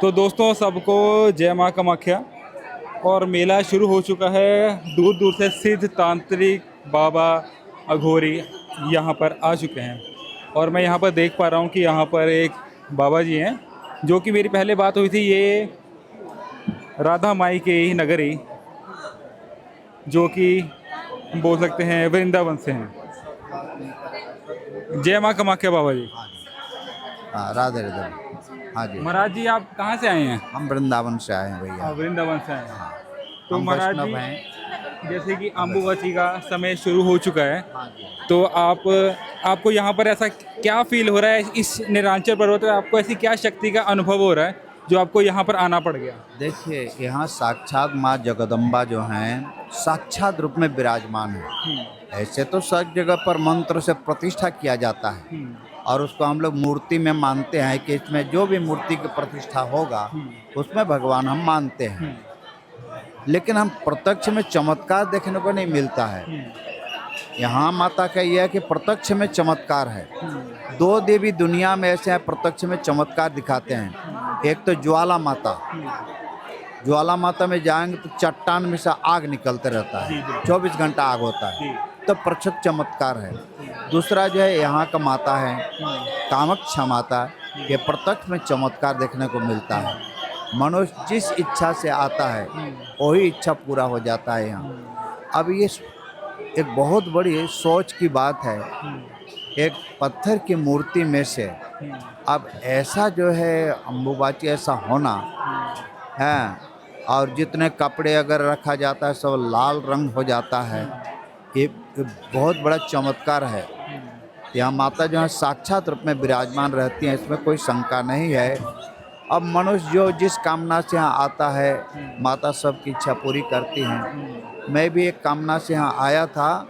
तो दोस्तों सबको जय माँ कामाख्या। और मेला शुरू हो चुका है। दूर दूर से सिद्ध तांत्रिक बाबा अघोरी यहाँ पर आ चुके हैं। और मैं यहाँ पर देख पा रहा हूँ कि यहाँ पर एक बाबा जी हैं जो कि मेरी पहले बात हुई थी, ये राधा माई के ही नगरी जो कि हम बोल सकते हैं वृंदावन से हैं। जय माँ कामाख्या बाबा जी। हाँ, राधे राधे। हाँ जी, महाराज जी आप कहाँ से आए हैं? हम वृंदावन से आए हैं भैया। वृंदावन से आए हैं। तो हम महाराज वैष्णव जी हैं। जैसे कि अम्बुबाची का समय शुरू हो चुका है, हाँ जी। तो आपको यहाँ पर ऐसा क्या फील हो रहा है इस नीलांचल पर्वत पे? आपको ऐसी क्या शक्ति का अनुभव हो रहा है जो आपको यहाँ पर आना पड़ गया? देखिए, यहाँ साक्षात माँ जगदम्बा जो हैं साक्षात रूप में विराजमान है। ऐसे तो सब जगह पर मंत्र से प्रतिष्ठा किया जाता है और उसको हम लोग मूर्ति में मानते हैं कि इसमें जो भी मूर्ति की प्रतिष्ठा होगा उसमें भगवान हम मानते हैं। लेकिन हम प्रत्यक्ष में चमत्कार देखने को नहीं मिलता है। यहाँ माता का यह है कि प्रत्यक्ष में चमत्कार है। दो देवी दुनिया में ऐसे हैं प्रत्यक्ष में चमत्कार दिखाते हैं। एक तो ज्वाला माता, ज्वाला माता में जाएंगे तो चट्टान में से आग निकलते रहता है, 24 घंटा आग होता है, तो प्रत्यक्ष चमत्कार है। दूसरा जो है यहाँ का माता है कामाख्या माता, ये प्रत्यक्ष में चमत्कार देखने को मिलता है। मनुष्य जिस इच्छा से आता है वही इच्छा पूरा हो जाता है यहाँ। अब ये एक बहुत बड़ी सोच की बात है। एक पत्थर की मूर्ति में से अब ऐसा जो है अम्बुबाची ऐसा होना है, और जितने कपड़े अगर रखा जाता है सब लाल रंग हो जाता है, ये बहुत बड़ा चमत्कार है। यहाँ माता जो है साक्षात रूप में विराजमान रहती हैं, इसमें कोई शंका नहीं है। अब मनुष्य जो जिस कामना से यहाँ आता है माता सबकी इच्छा पूरी करती हैं। मैं भी एक कामना से यहाँ आया था।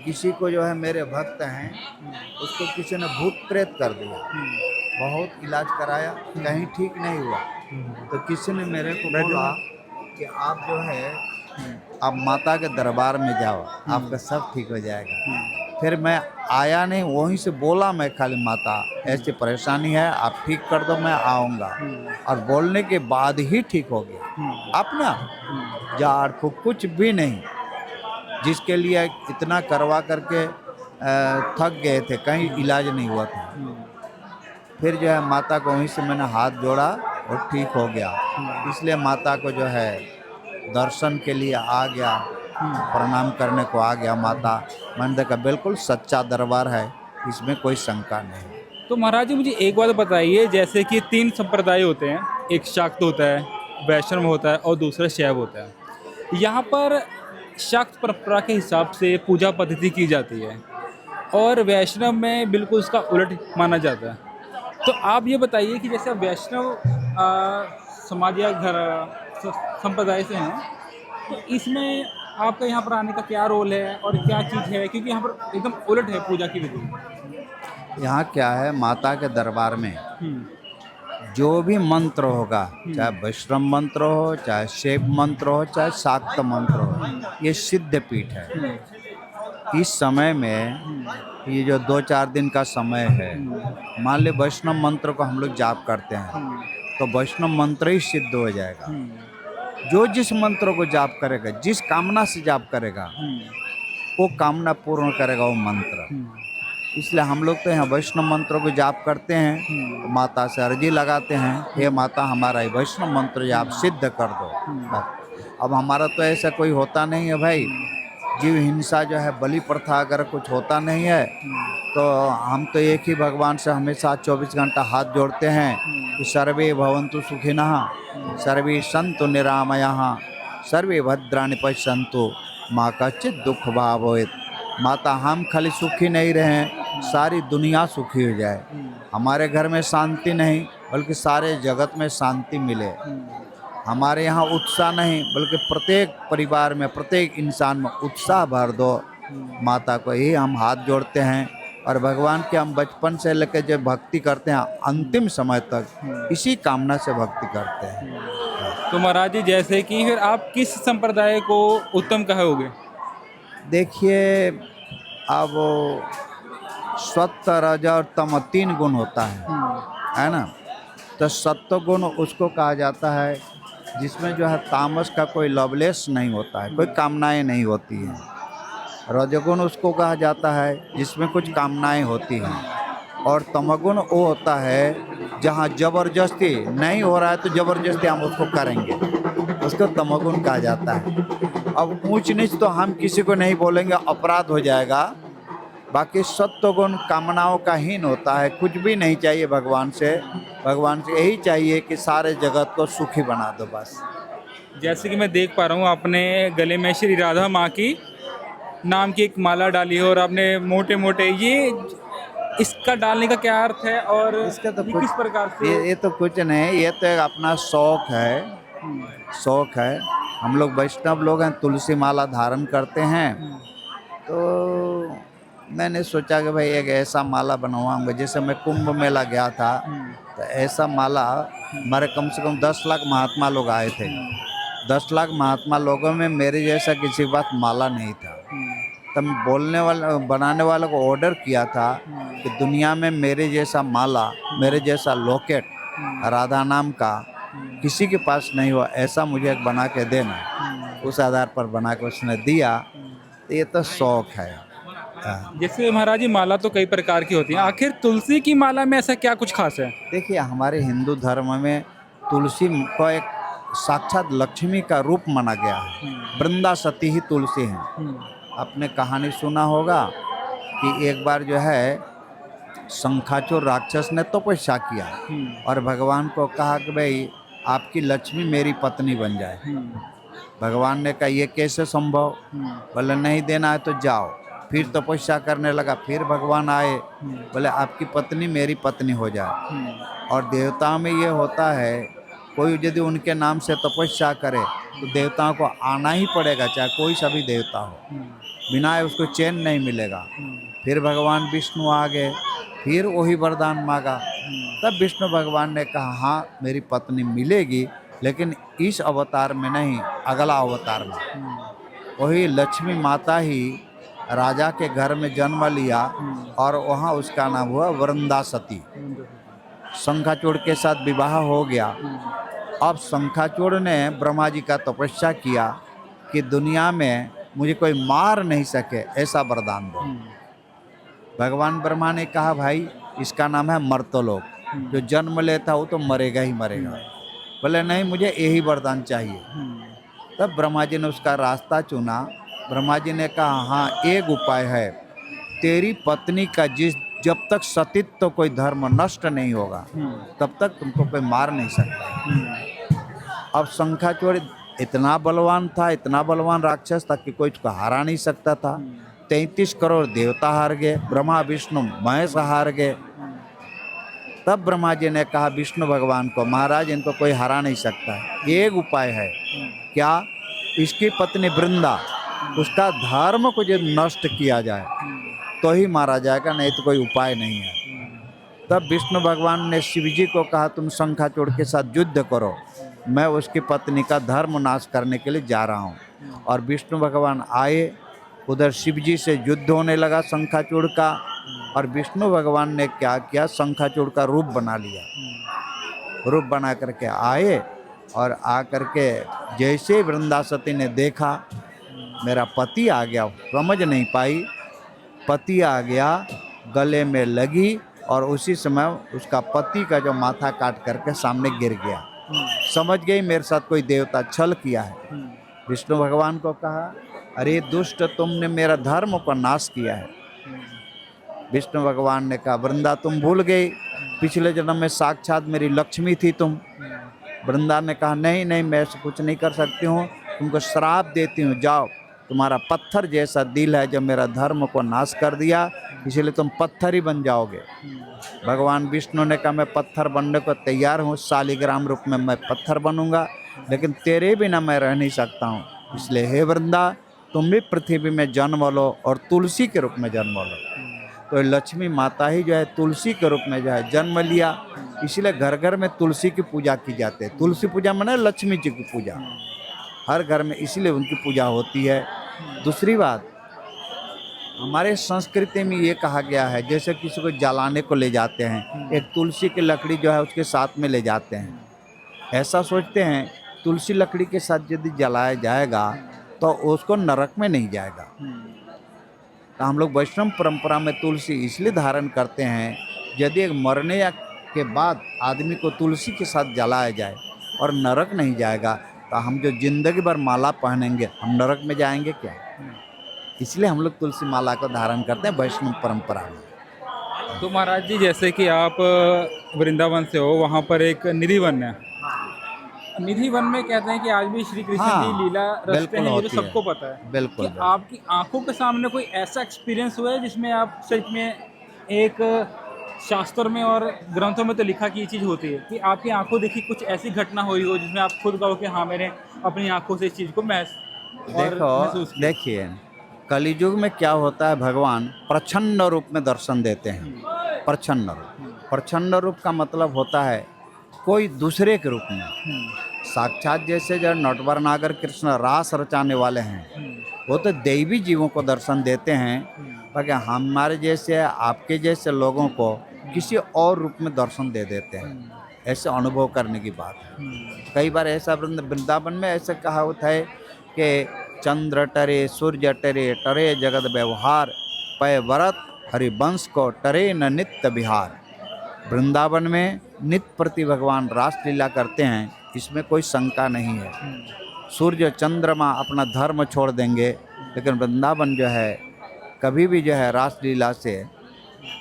किसी को जो है मेरे भक्त हैं उसको किसी ने भूत प्रेत कर दिया, बहुत इलाज कराया कहीं ठीक नहीं हुआ। तो किसी ने मेरे को बोला कि आप जो है आप माता के दरबार में जाओ, आपका सब ठीक हो जाएगा। फिर मैं आया नहीं, वहीं से बोला मैं खाली माता ऐसी परेशानी है आप ठीक कर दो, मैं आऊँगा। और बोलने के बाद ही ठीक हो गया अपना। जाड़ को कुछ भी नहीं, जिसके लिए इतना करवा करके थक गए थे, कहीं इलाज नहीं हुआ था। फिर जो है माता को वहीं से मैंने हाथ जोड़ा और ठीक हो गया। इसलिए माता को जो है दर्शन के लिए आ गया, प्रणाम करने को आ गया माता। मैंने देखा बिल्कुल सच्चा दरबार है, इसमें कोई शंका नहीं। तो महाराज जी मुझे एक बात बताइए, जैसे कि 3 संप्रदाय होते हैं, एक शाक्त होता है, वैष्णव होता है और दूसरा शैव होता है। यहाँ पर शाक्त परंपरा के हिसाब से पूजा पद्धति की जाती है और वैष्णव में बिल्कुल उसका उलट माना जाता है। तो आप ये बताइए कि जैसे आप वैष्णव समाज या घर संप्रदाय से हैं, तो इसमें आपका यहाँ पर आने का क्या रोल है और क्या चीज़ है, क्योंकि यहाँ पर एकदम उलट है पूजा की विधि। यहाँ क्या है, माता के दरबार में जो भी मंत्र होगा, चाहे वैष्णव मंत्र हो, चाहे शैव मंत्र हो, चाहे शाक्त मंत्र हो, ये सिद्ध पीठ है। इस समय में ये जो 2-4 दिन का समय है, मान ली वैष्णव मंत्र को हम लोग जाप करते हैं तो वैष्णव मंत्र ही सिद्ध हो जाएगा। जो जिस मंत्र को जाप करेगा, जिस कामना से जाप करेगा, वो कामना पूर्ण करेगा वो मंत्र। इसलिए हम लोग तो यहाँ वैष्णव मंत्रों को जाप करते हैं, तो माता से अर्जी लगाते हैं, हे माता हमारा ये वैष्णव मंत्र आप सिद्ध कर दो। अब हमारा तो ऐसा कोई होता नहीं है भाई, जीव हिंसा जो है, बलि प्रथा अगर कुछ होता नहीं है तो हम तो एक ही भगवान से हमेशा 24 घंटा हाथ जोड़ते हैं कि सर्वे भवन्तु सुखिनः, सर्वे सन्तु निरामयः, सर्वे भद्राणि पश्यन्तु माँ कश्चित् दुख भाग होएत। माता हम खाली सुखी नहीं रहें, सारी दुनिया सुखी हो जाए। हमारे घर में शांति नहीं बल्कि सारे जगत में शांति मिले। हमारे यहाँ उत्साह नहीं बल्कि प्रत्येक परिवार में, प्रत्येक इंसान में उत्साह भर दो। माता को ही हम हाथ जोड़ते हैं और भगवान के हम बचपन से लेकर जब भक्ति करते हैं अंतिम समय तक इसी कामना से भक्ति करते हैं। तो महाराज जी जैसे कि फिर आप किस संप्रदाय को उत्तम कहोगे? देखिए, अब सत्व रज और तम 3 गुण होता है ना। तो सत्वगुण उसको कहा जाता है जिसमें जो है तामस का कोई लवलेस नहीं होता है, कोई कामनाएं नहीं होती हैं। रजोगुण उसको कहा जाता है जिसमें कुछ कामनाएं होती हैं। और तमोगुण वो होता है जहाँ जबरदस्ती नहीं हो रहा है तो जबरदस्ती हम उसको करेंगे, उसको तमोगुण कहा जाता है। अब ऊंच नीच तो हम किसी को नहीं बोलेंगे, अपराध हो जाएगा। बाकी सत्वगुण कामनाओं का हीन होता है, कुछ भी नहीं चाहिए भगवान से यही चाहिए कि सारे जगत को सुखी बना दो बस। जैसे कि मैं देख पा रहा हूँ आपने गले में श्री राधा माँ की नाम की एक माला डाली है और आपने मोटे मोटे ये इसका डालने का क्या अर्थ है और इसका तो ये कुछ किस प्रकार से ये तो कुछ नहीं, ये तो एक अपना शौक है। शौक है, हम लोग वैष्णव लोग हैं, तुलसी माला धारण करते हैं। तो मैंने सोचा कि भाई एक ऐसा माला बनवाऊंगा। जैसे मैं कुंभ मेला गया था तो ऐसा माला, हमारे कम से कम 10 लाख महात्मा लोग आए थे। 10 लाख महात्मा लोगों में मेरे जैसा किसी के पास माला नहीं था। तब बनाने वालों को ऑर्डर किया था कि दुनिया में मेरे जैसा माला, मेरे जैसा लॉकेट राधा नाम का किसी के पास नहीं हुआ, ऐसा मुझे एक बना के देना। उस आधार पर बना के उसने दिया। तो ये तो शौक है। जैसे महाराज जी माला तो कई प्रकार की होती है, आखिर तुलसी की माला में ऐसा क्या कुछ खास है? देखिए, हमारे हिंदू धर्म में तुलसी को एक साक्षात लक्ष्मी का रूप माना गया है। वृंदा सती ही तुलसी है। आपने कहानी सुना होगा कि एक बार जो है शंखाचूर राक्षस ने तपस्या किया और भगवान को कहा कि भाई आपकी लक्ष्मी मेरी पत्नी बन जाए। भगवान ने कहा ये कैसे संभव? बोले नहीं देना है तो जाओ। फिर तपस्या करने लगा, फिर भगवान आए, बोले आपकी पत्नी मेरी पत्नी हो जाए। और देवताओं में ये होता है, कोई यदि उनके नाम से तपस्या करे तो देवताओं को आना ही पड़ेगा, चाहे कोई सा भी देवता हो, बिना उसको चैन नहीं मिलेगा। फिर भगवान विष्णु आ गए, फिर वही वरदान मांगा। तब विष्णु भगवान ने कहा हाँ मेरी पत्नी मिलेगी, लेकिन इस अवतार में नहीं, अगला अवतार में। वही लक्ष्मी माता ही राजा के घर में जन्म लिया और वहाँ उसका नाम हुआ वृंदासती। शंखाचूड़ के साथ विवाह हो गया। अब शंखाचूड़ ने ब्रह्मा जी का तपस्या किया कि दुनिया में मुझे कोई मार नहीं सके, ऐसा वरदान दो। भगवान ब्रह्मा ने कहा भाई इसका नाम है मर्तलोक, जो जन्म लेता हो तो मरेगा ही मरेगा। बोले नहीं मुझे यही वरदान चाहिए। तब ब्रह्मा जी ने उसका रास्ता चुना। ब्रह्मा जी ने कहा हाँ एक उपाय है, तेरी पत्नी का जब तक सतीत्व तो कोई धर्म नष्ट नहीं होगा तब तक तुमको कोई मार नहीं सकता। अब शंखाचूड़ इतना बलवान था, इतना बलवान राक्षस था कि कोई उसको हरा नहीं सकता था। 33 करोड़ देवता हार गए, ब्रह्मा विष्णु महेश हार गए। तब ब्रह्मा जी ने कहा विष्णु भगवान को, महाराज इनको कोई हरा नहीं सकता, एक उपाय है। क्या? इसकी पत्नी वृंदा, उसका धर्म को जब नष्ट किया जाए तो ही मारा जाएगा, नहीं तो कोई उपाय नहीं है। तब विष्णु भगवान ने शिव जी को कहा तुम शंखाचूड़ के साथ युद्ध करो, मैं उसकी पत्नी का धर्म नाश करने के लिए जा रहा हूँ। और विष्णु भगवान आए, उधर शिव जी से युद्ध होने लगा शंखाचूड़ का। और विष्णु भगवान ने क्या किया, शंखाचूड़ का रूप बना लिया। रूप बना करके आए और आ करके जैसे वृंदासती ने देखा मेरा पति आ गया, समझ नहीं पाई, पति आ गया, गले में लगी और उसी समय उसका पति का जो माथा काट करके सामने गिर गया। समझ गई मेरे साथ कोई देवता छल किया है। विष्णु भगवान को कहा अरे दुष्ट, तुमने मेरा धर्म को नाश किया है। विष्णु भगवान ने कहा वृंदा तुम भूल गई, पिछले जन्म में साक्षात मेरी लक्ष्मी थी तुम। वृंदा ने कहा नहीं नहीं, मैं ऐसा कुछ नहीं कर सकती हूँ, तुमको श्राप देती हूँ, जाओ, तुम्हारा पत्थर जैसा दिल है जो मेरा धर्म को नाश कर दिया, इसलिए तुम पत्थर ही बन जाओगे। भगवान विष्णु ने कहा मैं पत्थर बनने को तैयार हूँ, शालिग्राम रूप में मैं पत्थर बनूंगा, लेकिन तेरे बिना मैं रह नहीं सकता हूँ। इसलिए हे वृंदा तुम भी पृथ्वी में जन्म लो और तुलसी के रूप में जन्म लो। तो लक्ष्मी माता ही जो है तुलसी के रूप में जो है जन्म लिया। इसलिए घर घर में तुलसी की पूजा की जाती है। तुलसी पूजा माने लक्ष्मी जी की पूजा, हर घर में इसलिए उनकी पूजा होती है। दूसरी बात, हमारे संस्कृति में ये कहा गया है, जैसे किसी को जलाने को ले जाते हैं, एक तुलसी की लकड़ी जो है उसके साथ में ले जाते हैं। ऐसा सोचते हैं तुलसी लकड़ी के साथ यदि जलाया जाएगा तो उसको नरक में नहीं जाएगा। तो हम लोग वैष्णव परंपरा में तुलसी इसलिए धारण करते हैं, यदि एक मरने या के बाद आदमी को तुलसी के साथ जलाया जाए और नरक नहीं जाएगा, तो हम जो जिंदगी भर माला पहनेंगे हम नरक में जाएंगे क्या? इसलिए हम लोग तुलसी माला को धारण करते हैं वैष्णव परंपरा में। तो महाराज जी, जैसे कि आप वृंदावन से हो, वहाँ पर एक निधि वन है। निधि वन में कहते हैं कि आज भी श्री कृष्ण हाँ, की लीला रचते बिल्कुल हैं, ये तो होती है। सबको पता है। बिल्कुल, कि आपकी आंखों के सामने कोई ऐसा एक्सपीरियंस हुआ है जिसमें आप सच में, एक शास्त्र में और ग्रंथों में तो लिखा कि ये चीज़ होती है, कि आपकी आंखों देखी कुछ ऐसी घटना हुई हो जिसमें आप खुद कहो कि हाँ, मैंने अपनी आंखों से इस चीज़ को महसूस किया। देखिए कलियुग में क्या होता है, भगवान प्रच्छन्न रूप में दर्शन देते हैं। प्रच्छन्न रूप, प्रच्छन्न रूप का मतलब होता है कोई दूसरे के रूप में। साक्षात जैसे जो नटवर नागर कृष्ण रास रचाने वाले हैं, वो तो दैवी जीवों को दर्शन देते हैं, ताकि हमारे जैसे आपके जैसे लोगों को किसी और रूप में दर्शन दे देते हैं। ऐसे अनुभव करने की बात है। कई बार ऐसा वृंदावन में ऐसे कहा होता है कि चंद्र टरे सूर्य टरे टरे जगत व्यवहार, पय व्रत हरिवंश को टरे न नित्य विहार। वृंदावन में नित्य प्रति भगवान रासलीला करते हैं, इसमें कोई शंका नहीं है। सूर्य चंद्रमा अपना धर्म छोड़ देंगे, लेकिन वृंदावन जो है कभी भी जो है रासलीला से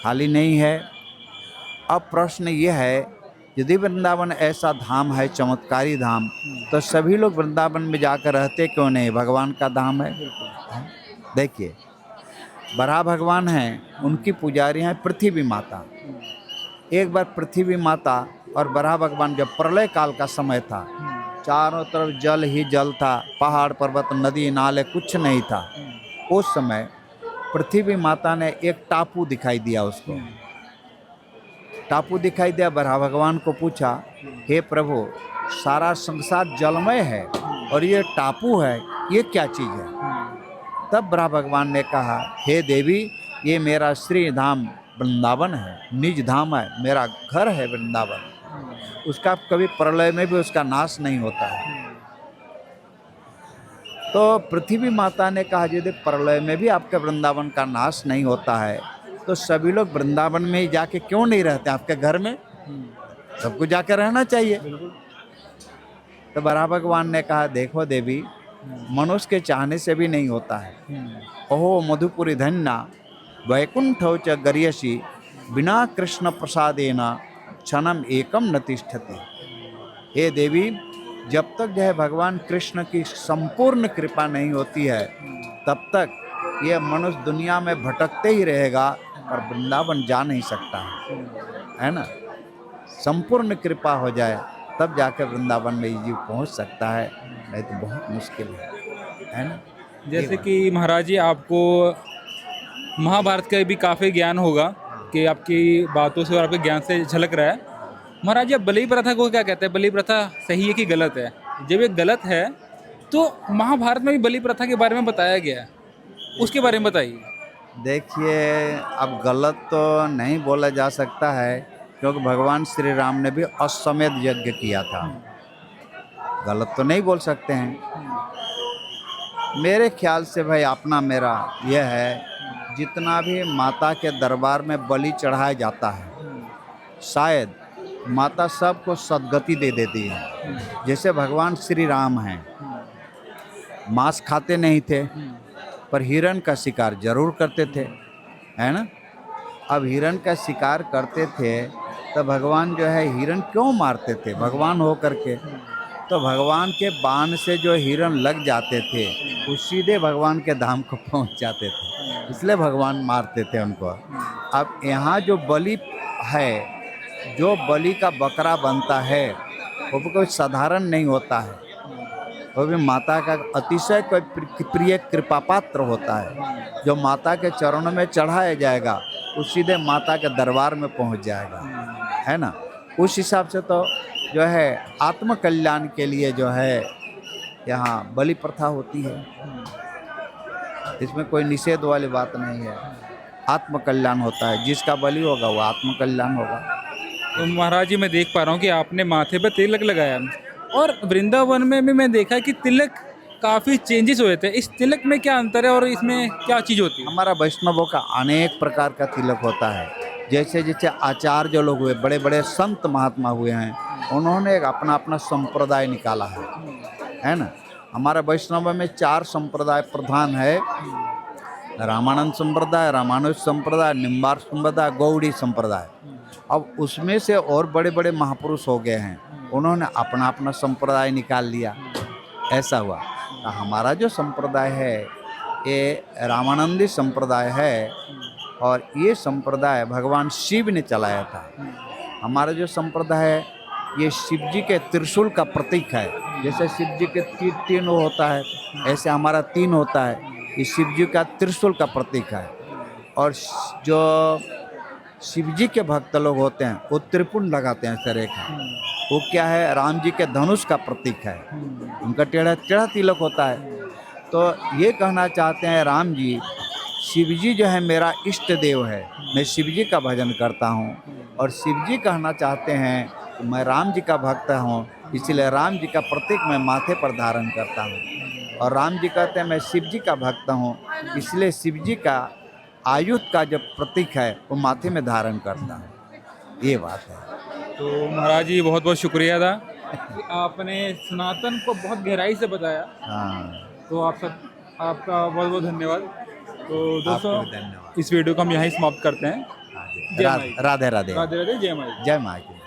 खाली नहीं है। अब प्रश्न ये है, यदि वृंदावन ऐसा धाम है, चमत्कारी धाम, तो सभी लोग वृंदावन में जाकर रहते क्यों नहीं? भगवान का धाम है। देखिए बराह भगवान हैं, उनकी पुजारी हैं पृथ्वी माता। एक बार पृथ्वी माता और बराह भगवान, जब प्रलय काल का समय था, चारों तरफ जल ही जल था, पहाड़ पर्वत नदी नाले कुछ नहीं था। उस समय पृथ्वी माता ने एक टापू दिखाई दिया उसको। टापू दिखाई दिया, बराह भगवान को पूछा, हे प्रभु, सारा संसार जलमय है और ये टापू है, ये क्या चीज़ है? तब बराह भगवान ने कहा, हे देवी, ये मेरा श्री धाम वृंदावन है, निज धाम है, मेरा घर है वृंदावन। उसका कभी प्रलय में भी उसका नाश नहीं होता है। तो पृथ्वी माता ने कहा, यदि प्रलय में भी आपके वृंदावन का नाश नहीं होता है, तो सभी लोग वृंदावन में ही जाके क्यों नहीं रहते? आपके घर में सबको जाकर रहना चाहिए। तो बराह भगवान ने कहा, देखो देवी, मनुष्य के चाहने से भी नहीं होता है। ओहो मधुपुरी धन्या वैकुंठौ च गरियसी, बिना कृष्ण प्रसादेना क्षणम एकम न तिष्ठति। हे देवी, जब तक जो है भगवान कृष्ण की संपूर्ण कृपा नहीं होती है, तब तक यह मनुष्य दुनिया में भटकते ही रहेगा और वृंदावन जा नहीं सकता है ना। संपूर्ण कृपा हो जाए तब जाकर वृंदावन में जीव पहुंच सकता है, नहीं तो बहुत मुश्किल है ना। जैसे कि महाराज जी, आपको महाभारत का भी काफ़ी ज्ञान होगा, कि आपकी बातों से और आपके ज्ञान से झलक रहा है। महाराज जी, आप बलि प्रथा को क्या कहते हैं? बलि प्रथा सही है कि गलत है? जब ये गलत है तो महाभारत में भी बलि प्रथा के बारे में बताया गया है, उसके बारे में बताइए। देखिए, अब गलत तो नहीं बोला जा सकता है, क्योंकि भगवान श्री राम ने भी अश्वमेध यज्ञ किया था। गलत तो नहीं बोल सकते हैं। मेरे ख्याल से भाई अपना मेरा यह है, जितना भी माता के दरबार में बलि चढ़ाया जाता है, शायद माता सबको सद्गति दे देती है। जैसे भगवान श्री राम हैं, मांस खाते नहीं थे, पर हिरण का शिकार जरूर करते थे, है ना। अब हिरण का शिकार करते थे तो भगवान जो है हिरण क्यों मारते थे? भगवान हो करके तो भगवान के बाण से जो हिरण लग जाते थे, वो सीधे भगवान के धाम को पहुंच जाते थे, इसलिए भगवान मारते थे उनको। अब यहाँ जो बलि है, जो बलि का बकरा बनता है, वो कोई साधारण नहीं होता है, वो भी माता का अतिशय कोई प्रिय कृपा पात्र होता है। जो माता के चरणों में चढ़ाया जाएगा, वो सीधे माता के दरबार में पहुंच जाएगा, है ना। उस हिसाब से तो जो है आत्म कल्याण के लिए जो है यहाँ बलि प्रथा होती है। इसमें कोई निषेध वाली बात नहीं है। आत्म कल्याण होता है, जिसका बलि होगा वो आत्म कल्याण होगा। तो महाराज जी मैं देख पा रहा हूँ कि आपने माथे पर तिलक लगाया और वृंदावन में भी मैं देखा कि तिलक काफ़ी चेंजेस हुए थे। इस तिलक में क्या अंतर है और इसमें क्या चीज़ होती है? हमारा वैष्णवों का अनेक प्रकार का तिलक होता है। जैसे जैसे आचार्य जो लोग हुए, बड़े बड़े संत महात्मा हुए हैं, उन्होंने एक अपना अपना संप्रदाय निकाला है ना। हमारे वैष्णव में 4 संप्रदाय प्रधान है। रामानंद संप्रदाय, रामानुज संप्रदाय, निम्बार संप्रदाय, गौड़ी संप्रदाय। अब उसमें से और बड़े बड़े महापुरुष हो गए हैं, उन्होंने अपना अपना संप्रदाय निकाल लिया, ऐसा हुआ। तो हमारा जो संप्रदाय है ये रामानंदी संप्रदाय है और ये संप्रदाय भगवान शिव ने चलाया था। हमारा जो संप्रदाय है ये शिव जी के त्रिशूल का प्रतीक है। जैसे शिव जी के तीन होता है, ऐसे हमारा 3 होता है। ये शिव जी का त्रिशूल का प्रतीक है। और जो शिव जी के भक्त लोग होते हैं वो त्रिपुंड लगाते हैं सिर का, वो क्या है, राम जी के धनुष का प्रतीक है। उनका टेढ़ा टेढ़ा तिलक होता है। तो ये कहना चाहते हैं राम जी, शिव जी जो है मेरा इष्ट देव है, मैं शिव जी का भजन करता हूँ। और शिव जी कहना चाहते हैं कि मैं राम जी का भक्त हूँ, इसलिए राम जी का प्रतीक मैं माथे पर धारण करता हूँ। और राम जी कहते हैं मैं शिव जी का भक्त हूँ, इसलिए शिव जी का आयुध का जो प्रतीक है वो माथे में धारण करता हूँ। ये बात है। तो महाराज जी बहुत बहुत शुक्रिया था कि आपने सनातन को बहुत गहराई से बताया। हाँ, तो आपका बहुत बहुत धन्यवाद। तो दोस्तों आपको भी धन्यवाद। इस वीडियो को हम यहीं समाप्त करते हैं। जय माई। राधे राधे। राधे राधे, जय माई। जय माँ की।